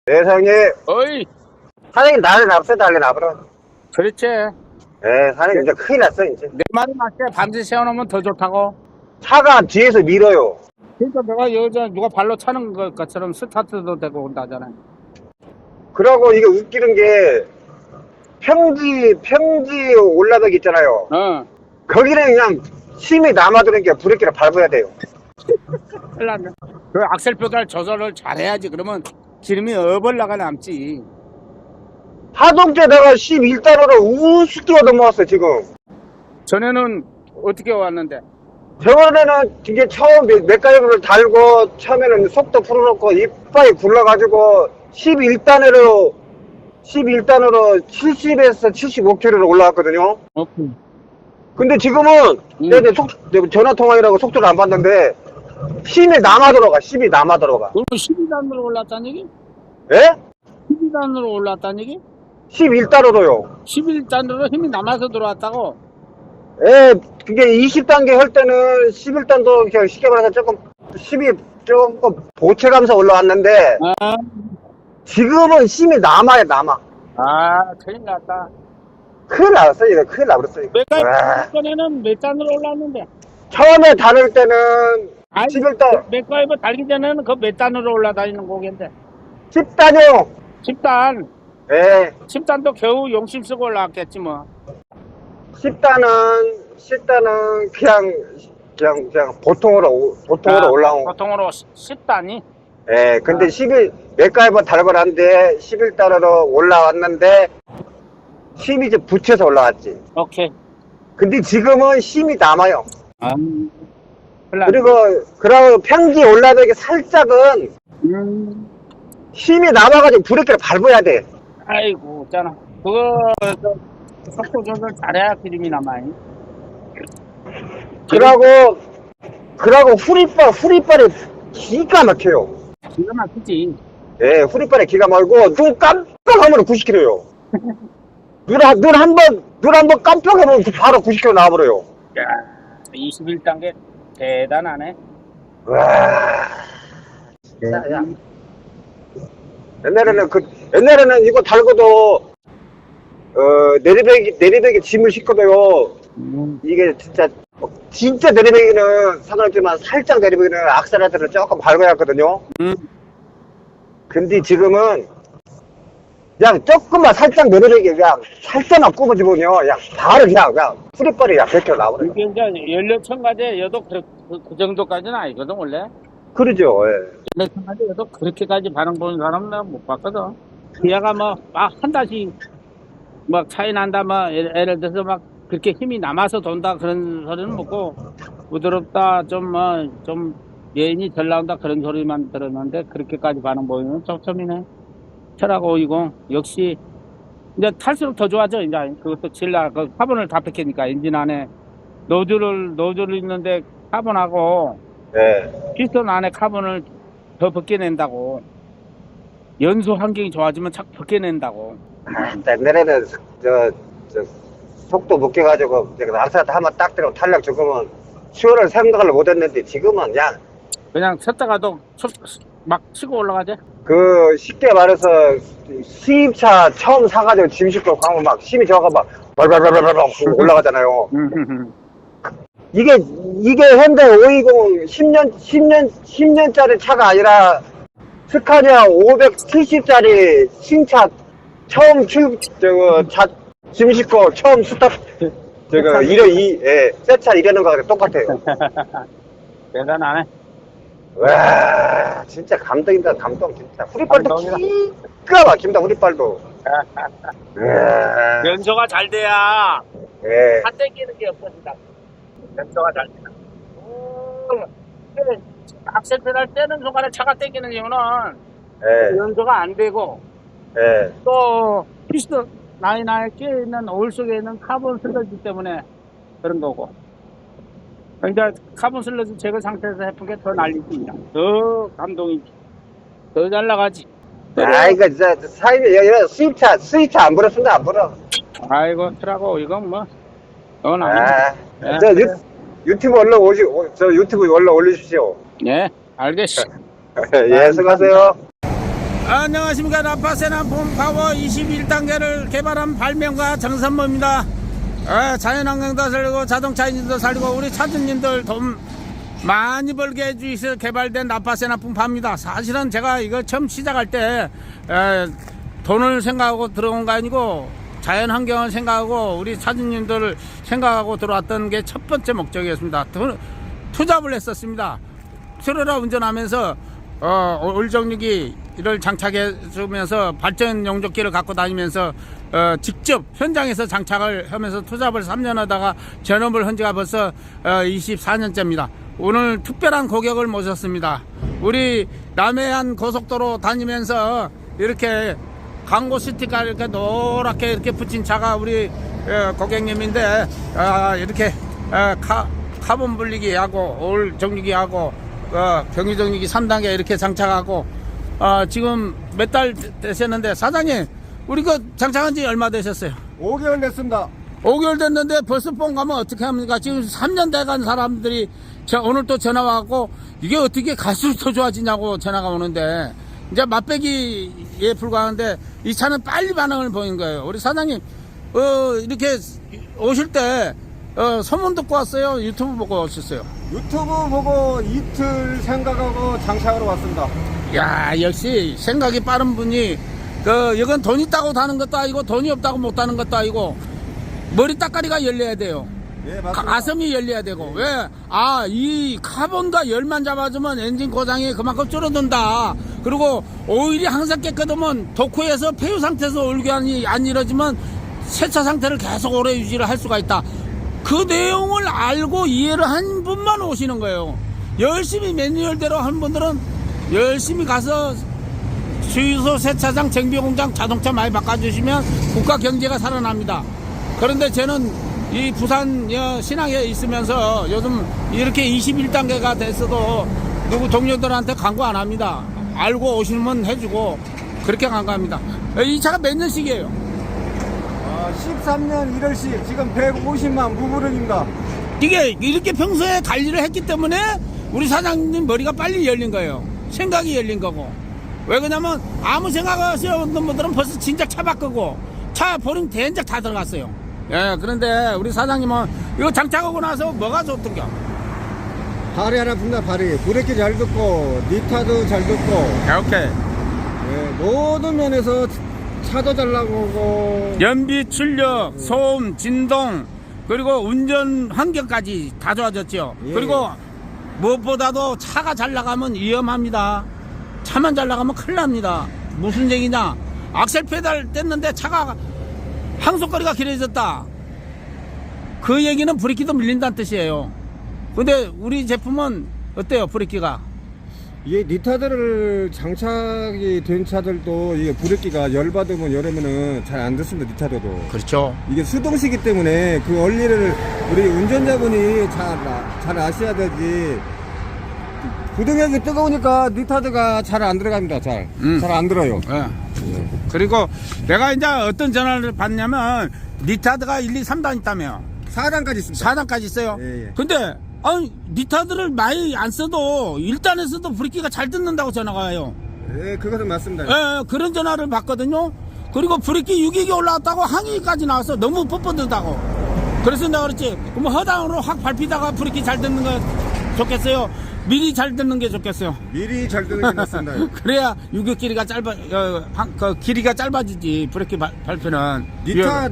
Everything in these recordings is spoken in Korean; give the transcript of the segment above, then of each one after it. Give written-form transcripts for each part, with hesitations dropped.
세상에. 어이, 사장님 난리 났어, 난리 나버려. 그렇지. 예, 사장님 이제 큰일 났어, 이제. 내 말이 맞지? 밤새 세워놓으면 더 좋다고. 차가 뒤에서 밀어요. 그러니까 내가 여자 누가 발로 차는 것처럼 스타트도 되고 온다잖아. 그러고 이게 웃기는 게, 평지 올라가기 있잖아요. 어. 거기는 그냥 힘이 남아도니까 브레이크를 밟아야 돼요. 큰일 났네. 그 악셀 페달 조절을 잘해야지. 그러면 기름이 어벌나가 남지. 하동때 내가 11단으로 우습게 넘어왔어, 지금. 전에는 어떻게 왔는데? 저번에는 이게 처음 맥가이브를 달고, 처음에는 속도 풀어놓고, 이빨이 굴러가지고, 11단으로 70에서 75km로 올라왔거든요. 오케이. 근데 지금은, 내가 전화통화이라고 속도를 안 봤는데, 힘이 남아 들어가, 힘이 남아 들어가. 그럼 12단으로 올랐다는 얘기? 예? 12단으로 올랐다는 얘기? 11단으로요. 11단으로 힘이 남아서 들어왔다고? 예, 그게 20단계 할 때는 11단도 그냥 쉽게 말해서 조금 보채가면서 올라왔는데, 아, 지금은 힘이 남아요, 남아. 큰일 났다. 큰일 났어, 이거. 큰일 나버렸어, 이거. 맥가이브 전에는 몇 단으로 올랐는데? 처음에 다닐 때는 아니, 11단, 맥가이브 달기 전에는 그 몇 단으로 올라다니는 거겠는데? 10단이요. 10단. 예, 10단도 겨우 용심 쓰고 올라왔겠지 뭐. 10단은 그냥 보통으로 올라온 거. 보통으로 10단이? 예, 근데 맥가이버 달고 난데 11단으로 올라왔는데, 힘이 이제 붙여서 올라왔지. 오케이. 근데 지금은 힘이 남아요. 큰일 났네. 그리고 평지 올라가기 살짝은 힘이 남아가지고 브레이크를 밟아야 돼. 아이고, 있잖아. 그거, 속도 조절 잘해야 기름이 남아요. 그러고 후리빨이 기가 막혀요. 기가 막히지. 예, 후리빨이 기가 막히고, 눈 깜빡하면 90km요. 눈 한 번 깜빡하면 바로 90km 나와버려요. 야, 21단계 대단하네. 와, 진짜, 야. 옛날에는 이거 달고도, 내리백이 짐을 싣거든요. 이게 진짜 내리백이는 상관없지만 살짝 내리백이는 악셀레터를 조금 밟아야 하거든요. 근데 지금은 그냥 조금만 살짝 내리백이 그냥 살짝만 굽어지면요. 그냥 바로 그냥 후리빨이 그냥 100km 나와버려요. 이게 이제 연료첨가제 여도 그 정도까지는 아니거든, 원래. 그러죠, 예. 연료첨가제 여도 그렇게까지 반응 보는 사람은 내가 못 봤거든. 기아가 막 한 달씩 막 차이 난다, 예를 들어서 막 그렇게 힘이 남아서 돈다 그런 소리는 먹고, 부드럽다, 좀 예인이 덜 나온다 그런 소리만 들었는데, 그렇게까지 반응 보이면 쩝쩝이네. 철하고 50, 역시, 이제 탈수록 더 좋아져, 이제. 그것도 그 카본을 다 뺏기니까, 엔진 안에. 노즐을 있는데, 카본하고, 예. 피스톤 안에 카본을 더 벗겨낸다고. 연소 환경이 좋아지면 착 벗겨낸다고. 옛날에는 속도 묶여가지고 남사한테 한번 딱 들어 탄력 죽으면 수요를 생각을 못했는데 지금은 그냥 섰다가도 막 치고 올라가지. 쉽게 말해서 수입차 처음 사가지고 짐 싣고 가면 막 힘이 좋아가 막 발발발발발 올라가잖아요. 이게 현대 520 10년짜리 차가 아니라 스카니아 570짜리 신차 처음 짐 싣고 처음 새차 이러는 거랑 똑같아요. 대단하네. 와, 진짜 감동이다, 감동, 진짜. 후리빨도 기가 막힙니다, 후리빨도. 연소가 잘 돼야 예. 차 땡기는 게 없어진다. 연소가 잘 돼야. 악셀 페달 떼는 순간에 차가 땡기는 이유는 예. 연소가 안 되고, 예. 또 피스톤 라인에 끼어있는 오일 속에 있는 카본 슬러지 때문에 그런 거고. 그러니까 카본 슬러지 제거 상태에서 해픈 게 더 날리지. 더 감동이지. 더 잘 나가지. 이거 진짜 수입차 안 불었습니다, 안 불어. 아이고, 트라고 이건 뭐 그건 아니야. 유튜브 유튜브 올리십시오. 예, 알겠어. 예, 수고하세요. 안녕하십니까. 라파세나폼 파워 21단계를 개발한 발명가 정선모입니다. 자연환경도 살리고 자동차 인진도 살리고 우리 차주님들 돈 많이 벌게 해주셔서 개발된 라파세나폼 파입니다. 사실은 제가 이거 처음 시작할 때 돈을 생각하고 들어온 거 아니고 자연환경을 생각하고 우리 차주님들을 생각하고 들어왔던 게 첫 번째 목적이었습니다. 투잡을 했었습니다. 트러라 운전하면서 올정육이를 장착해 주면서 발전 용접기를 갖고 다니면서 직접 현장에서 장착을 하면서 투잡을 3년 하다가 전업을 한 지가 벌써 24년째입니다. 오늘 특별한 고객을 모셨습니다. 우리 남해안 고속도로 다니면서 이렇게 광고 스티커 이렇게 노랗게 이렇게 붙인 차가 우리 고객님인데 이렇게 카본 분리기하고 올 정리기하고 경유 정리기 3단계 이렇게 장착하고 지금 몇 달 되셨는데 사장님 우리 그 장착한 지 얼마 되셨어요? 5개월 됐습니다. 5개월 됐는데 벌써 뽕 가면 어떻게 합니까? 지금 3년 돼간 사람들이 오늘 또 전화 와갖고 이게 어떻게 갈수록 더 좋아지냐고 전화가 오는데 이제 맛배기에 불과한데 이 차는 빨리 반응을 보인 거예요. 우리 사장님 이렇게 오실 때 소문 듣고 왔어요? 유튜브 보고 오셨어요? 유튜브 보고 이틀 생각하고 장착하러 왔습니다. 야 역시 생각이 빠른 분이 이건 돈 있다고 다는 것도 아니고 돈이 없다고 못 다는 것도 아니고 머리 따까리가 열려야 돼요. 예, 맞습니다. 가슴이 열려야 되고 왜? 이 카본과 열만 잡아주면 엔진 고장이 그만큼 줄어든다. 그리고 오일이 항상 깨끗하면 도크에서 폐유 상태에서 올교환이 안 이루어지면 세차 상태를 계속 오래 유지를 할 수가 있다. 그 내용을 알고 이해를 한 분만 오시는 거예요. 열심히 매뉴얼대로 한 분들은 열심히 가서 주유소, 세차장, 정비공장 자동차 많이 바꿔주시면 국가 경제가 살아납니다. 그런데 저는 이 부산 신항에 있으면서 요즘 이렇게 21단계가 됐어도 누구 동료들한테 광고 안 합니다. 알고 오시면 해주고 그렇게 광고합니다. 이 차가 몇 년씩이에요? 13년 1월씩 지금 150만 무부름입니다. 이게 이렇게 평소에 관리를 했기 때문에 우리 사장님 머리가 빨리 열린 거예요. 생각이 열린 거고. 왜 그러냐면 아무 생각 없이 없는 분들은 벌써 진작 차 바꾸고 차 보름 된작 다 들어갔어요. 예, 그런데 우리 사장님은 이거 장착하고 나서 뭐가 좋던겨? 발이 하나 푼다. 발이 브레이크 잘 듣고 니타도 잘 듣고 오케이. 예, 모든 면에서 차도 잘 나오고 연비, 출력, 소음, 진동 그리고 운전 환경까지 다 좋아졌죠. 예. 그리고 무엇보다도 차가 잘 나가면 위험합니다. 차만 잘 나가면 큰일 납니다. 무슨 얘기냐? 악셀 페달 뗐는데 차가 항속거리가 길어졌다. 그 얘기는 브레이크도 밀린다는 뜻이에요. 근데 우리 제품은 어때요? 브레이크가? 이게 니타들을 장착이 된 차들도 이게 브레이크가 열받으면 열으면은 잘 안 듣습니다. 니타들도. 그렇죠. 이게 수동시기 때문에 그 원리를 우리 운전자분이 잘 아셔야 되지. 부등액이 뜨거우니까 니타드가 잘 안 들어갑니다. 잘 안 들어요. 예. 그리고 내가 이제 어떤 전화를 받냐면 니타드가 1, 2, 3단 있다며 4단까지 있습니다. 4단까지 있어요. 예. 근데 니타드를 많이 안 써도 1단에서도 브레이크가 잘 듣는다고 전화가 와요. 예, 그것은 맞습니다. 예, 그런 전화를 받거든요. 그리고 브레이크 유격이 올라왔다고 항의까지 나와서 너무 뻣뻣하다고. 그래서 내가 그랬지. 그럼 허당으로 확 밟히다가 브레이크 잘 듣는 거 좋겠어요? 미리 잘 듣는 게 좋겠어요. 미리 잘 듣는 게 맞습니다. 그래야 유격 길이가 길이가 짧아지지. 브레이크 밟히는.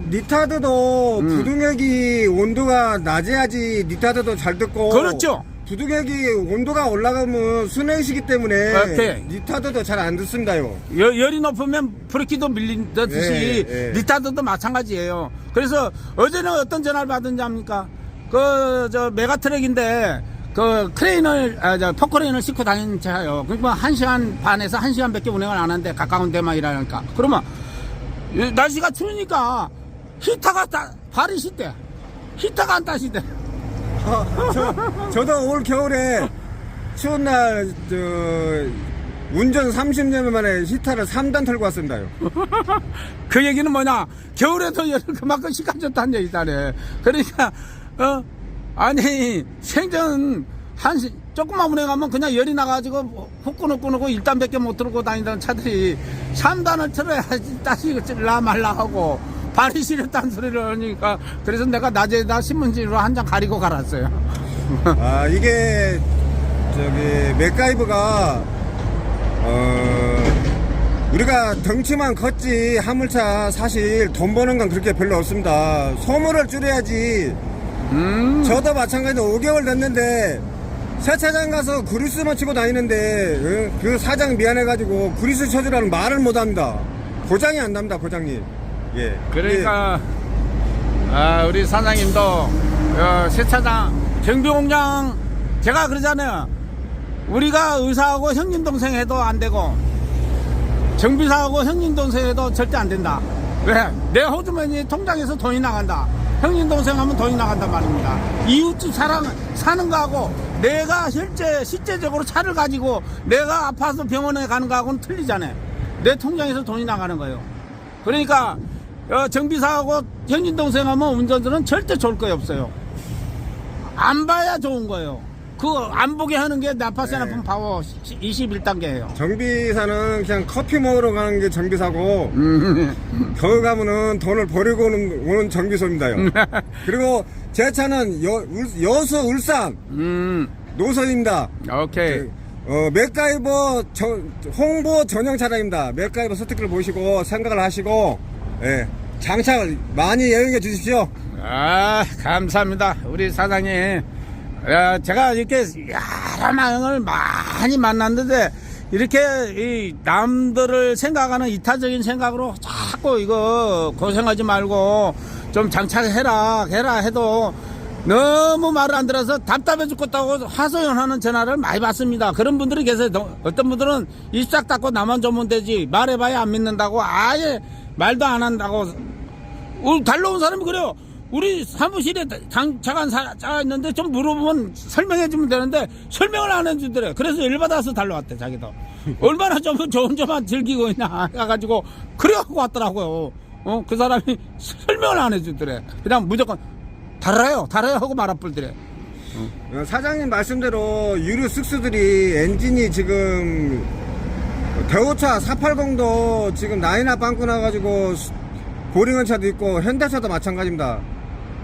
니타드도 부등액이 온도가 낮아야지 니타드도 잘 듣고. 그렇죠. 부등액이 온도가 올라가면 순행시기 때문에 오케이. 니타드도 잘 안 듣습니다요. 열이 높으면 브레이크도 밀린다듯이 예. 니타드도 마찬가지예요. 그래서 어제는 어떤 전화를 받은지 압니까? 메가트럭인데 크레인을 포크레인을 싣고 다니는 차예요. 그러니까 1시간 반에서 1시간밖에 운행을 안 하는데 가까운 데만 일하니까. 그러면 날씨가 추우니까 히터가 발이 시대. 히터가 안 따시대. 저도 올 겨울에 추운 날 운전 30년 만에 히터를 3단 털고 왔습니다요. 그 얘기는 뭐냐? 겨울에도 열을 그만큼 식혀줬다는 얘기다네. 그러니까 아니 생전 조금만 운행하면 그냥 열이 나가지고 후끈 끊고 1단밖에 못 들고 다니던 차들이 3단을 틀어야지 다시 찔라 말라 하고 발이 시렸다는 소리를 하니까 그래서 내가 낮에다 신문지로 한 장 가리고 갈았어요. 아, 이게 저기 맥가이버가 우리가 덩치만 컸지 화물차 사실 돈 버는 건 그렇게 별로 없습니다. 소모를 줄여야지. 저도 마찬가지로 5개월 됐는데 세차장 가서 그리스만 치고 다니는데 그 사장 미안해가지고 그리스 쳐주라는 말을 못합니다. 고장이 안 납니다. 고장님. 예. 그러니까 우리 사장님도 세차장 정비공장 제가 그러잖아요. 우리가 의사하고 형님 동생 해도 안 되고 정비사하고 형님 동생 해도 절대 안 된다. 왜? 내 호주머니 통장에서 돈이 나간다. 형님 동생 하면 돈이 나간단 말입니다. 이웃집 사는 거하고 내가 실제적으로 차를 가지고 내가 아파서 병원에 가는 거하고는 틀리잖아요. 내 통장에서 돈이 나가는 거예요. 그러니까 정비사하고 형님 동생 하면 운전들은 절대 좋을 거 없어요. 안 봐야 좋은 거예요. 안 보게 하는 게 나파세 나쁜 파워 21단계예요. 정비사는 그냥 커피 먹으러 가는 게 정비사고 거기 가면은 돈을 버리고 오는 정비소입니다요. 그리고 제 차는 여수 울산 노선입니다. 오케이. 맥가이버 홍보 전용 차량입니다. 맥가이버 스티커를 보시고 생각을 하시고 예, 장착을 많이 이용해 주십시오. 감사합니다. 우리 사장님. 제가 이렇게 여러 명을 많이 만났는데 이렇게 남들을 생각하는 이타적인 생각으로 자꾸 이거 고생하지 말고 좀 장착해라 해도 너무 말을 안 들어서 답답해 죽겠다고 하소연하는 전화를 많이 받습니다. 그런 분들이 계세요. 어떤 분들은 입 싹 닫고 나만 좀 되지 말해봐야 안 믿는다고 아예 말도 안 한다고. 달려온 사람이 그래요. 우리 사무실에 장착한 차가 있는데 좀 물어보면 설명해 주면 되는데 설명을 안 해주더래. 그래서 열받아서 달려왔대. 자기도 얼마나 좀 좋은 점만 즐기고 있나 해가지고 그래갖고 왔더라고요. 그 사람이 설명을 안 해주더래. 그냥 무조건 달아요 하고 말아버리더래. 사장님 말씀대로 유류 쓱스들이 엔진이 지금 대우차 480도 지금 라인업 빵꾸 나가지고 보링한 차도 있고 현대차도 마찬가지입니다.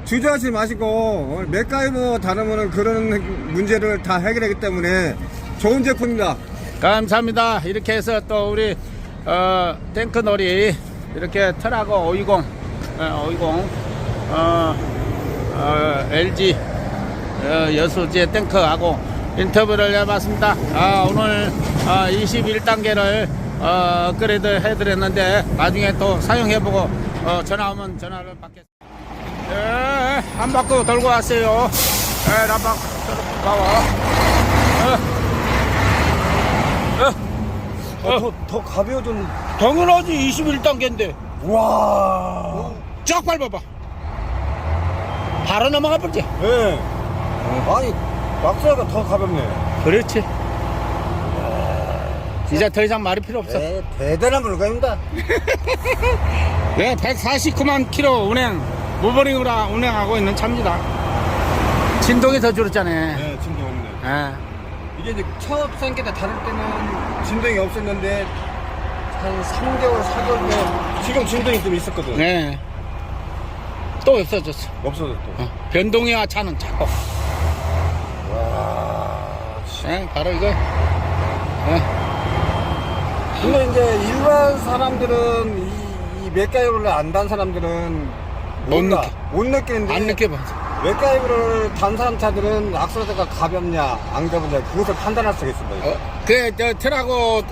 주저하지 마시고 맥가이버 다루면은 그런 문제를 다 해결하기 때문에 좋은 제품입니다. 감사합니다. 이렇게 해서 또 우리 탱크놀이 이렇게 트라고 520 LG 여수지의 탱크하고 인터뷰를 해봤습니다. 오늘 21단계를 업그레이드 해드렸는데 나중에 또 사용해보고 전화 오면 전화를 받겠습니다. 한 바퀴 돌고 왔어요. 한 바퀴 가와. 더 가벼워진. 당연하지. 21단계인데 와. 쫙 밟아봐. 바로 넘어가 볼지. 네. 아니 막사가 더 가볍네. 그렇지. 이제 더 이상 말이 필요 없어. 네, 대단한 물건입니다. 네, 149만 킬로 무버링으로 운행하고 있는 차입니다. 진동이 더 줄었잖아요. 네, 진동 없네. 예. 이게 이제 첫 생기다 다닐 때는 진동이 없었는데 한 3개월, 4개월 때 지금 진동이 좀 있었거든. 네. 또 없어졌어. 없어졌어. 변동이와 차는 자꾸. 와. 네, 바로 이거. 네. 근데 이제 일반 사람들은 이 맥가이버를 안 단 사람들은 못 느끼는데 안 느껴봐. 맥가이버를 단 사람 차들은 악셀러가 가볍냐 안 가볍냐 그것을 판단할 수가 있습니다. 저 트라고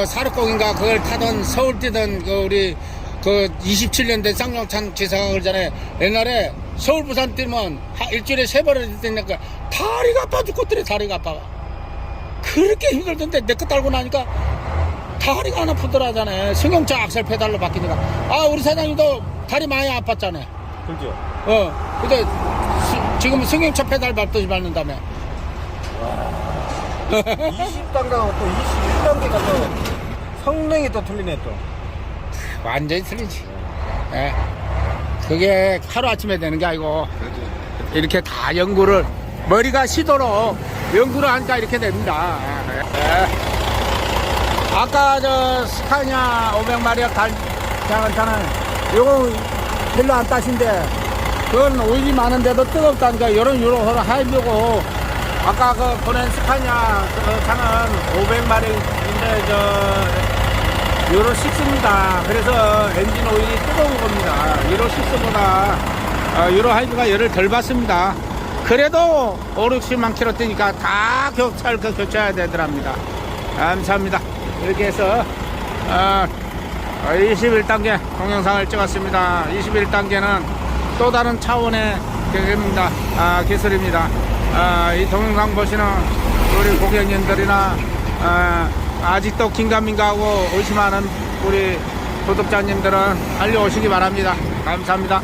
사르공인가 그걸 타던 서울 뛰던 우리 27년 된 쌍용찬 기사가 그러잖아요. 옛날에 서울 부산 뛰면 일주일에 3번을 뛰니까 다리가 아파 죽겠더래. 다리가 아파. 그렇게 힘들던데 내 거 딸고 나니까 다리가 안 아프더라잖아요. 승용차 악셀 페달로 바뀌니까. 우리 사장님도 다리 많이 아팠잖아요. 그렇죠. 근데 지금 승용차 페달 밟듯이 밟는다며. 20단계하고 또 21단계가 또 성능이 또 틀리네 또. 완전히 틀리지. 그게 하루아침에 되는 게 아니고 이렇게 다 연구를 머리가 시도록 연구를 하니까 이렇게 됩니다. 아까 저 스카니아 500마력 장은 요거 별로 안 따신데 그건 오일이 많은데도 뜨겁다니까 요런 하이브고 아까 그 보낸 스카니아 그 차는 500마력인데 저 유로 6입니다. 그래서 엔진 오일이 뜨거운 겁니다. 유로 6보다 유로 하이브가 열을 덜 받습니다. 그래도 5, 60만 킬로 뛰니까 다 교체해야 되더랍니다. 감사합니다. 이렇게 해서 21단계 동영상을 찍었습니다. 21단계는 또 다른 차원의 기술입니다. 이 동영상 보시는 우리 고객님들이나 아직도 긴가민가하고 의심하는 우리 구독자님들은 빨리 오시기 바랍니다. 감사합니다.